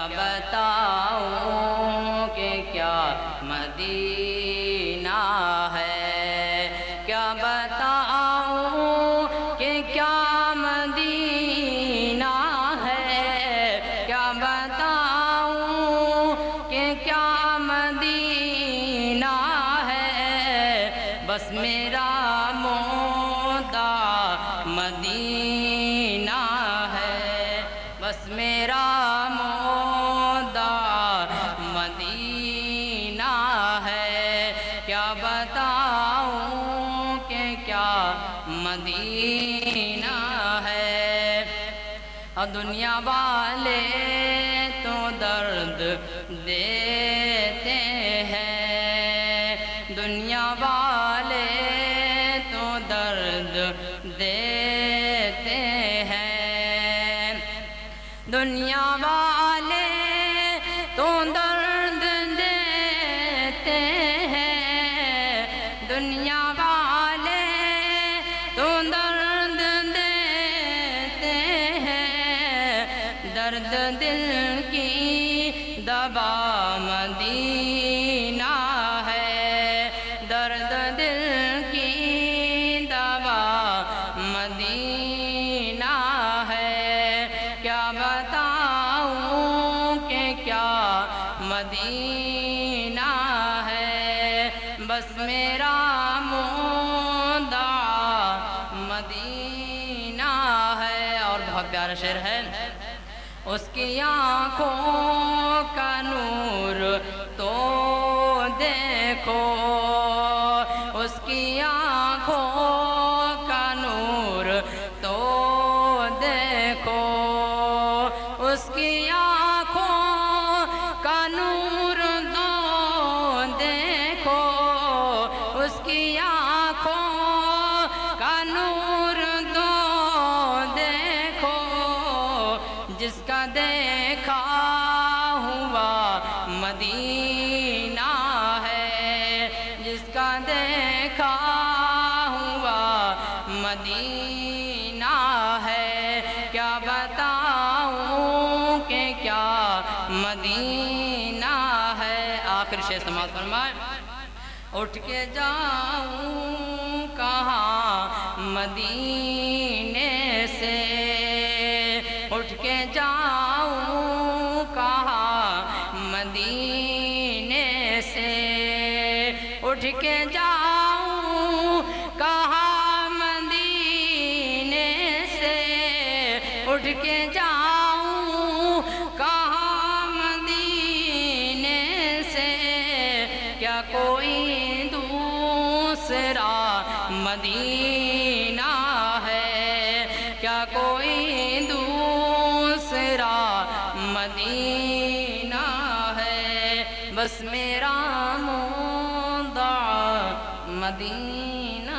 بتاؤں کہ کیا مدینہ ہے، کیا بتاؤں کہ کیا مدینہ ہے، کیا بتاؤں کہ کیا مدینہ ہے، بس میرا مودع مدینہ ہے، بس میرا مدینہ ہے، کیا بتاؤں کہ کیا مدینہ ہے۔ اور دنیا والے تو درد دیتے ہیں، دنیا والے تو درد دیتے ہیں، دنیا والے تو درد دیتے ہیں، دنیا والے تو درد دیتے ہیں، درد دل کی دوا مدینہ ہے، درد دل کی دوا مدینہ ہے، کیا بتاؤں کہ کیا مدینہ ہے، بس میرا مودع مدینہ ہے۔ اور بہت پیارا شعر ہے، اس کی آنکھوں کا نور تو دیکھو، اس کی آنکھوں کا نور تو دیکھو، اس کی آنکھوں کا نور تو دیکھو، اس کی آنکھوں کا نور تو دیکھو، جس کا دیکھا ہوا مدینہ ہے، جس کا دیکھا ہوا مدینہ ہے، کیا بتاؤں کہ کیا مدینہ ہے۔ آخر شعر سماعت فرمائے، اٹھ کے جاؤں کہاں مدینے سے، اٹھ کے جاؤں کہاں مدینے سے، اٹھ کے جاؤں کہاں مدینے سے، اٹھ کے جاؤں کہاں مدینے سے، کیا کوئی دوسرا مدینہ ہے، کیا کوئی دوسرا مدینہ ہے، بس میرا مودع مدینہ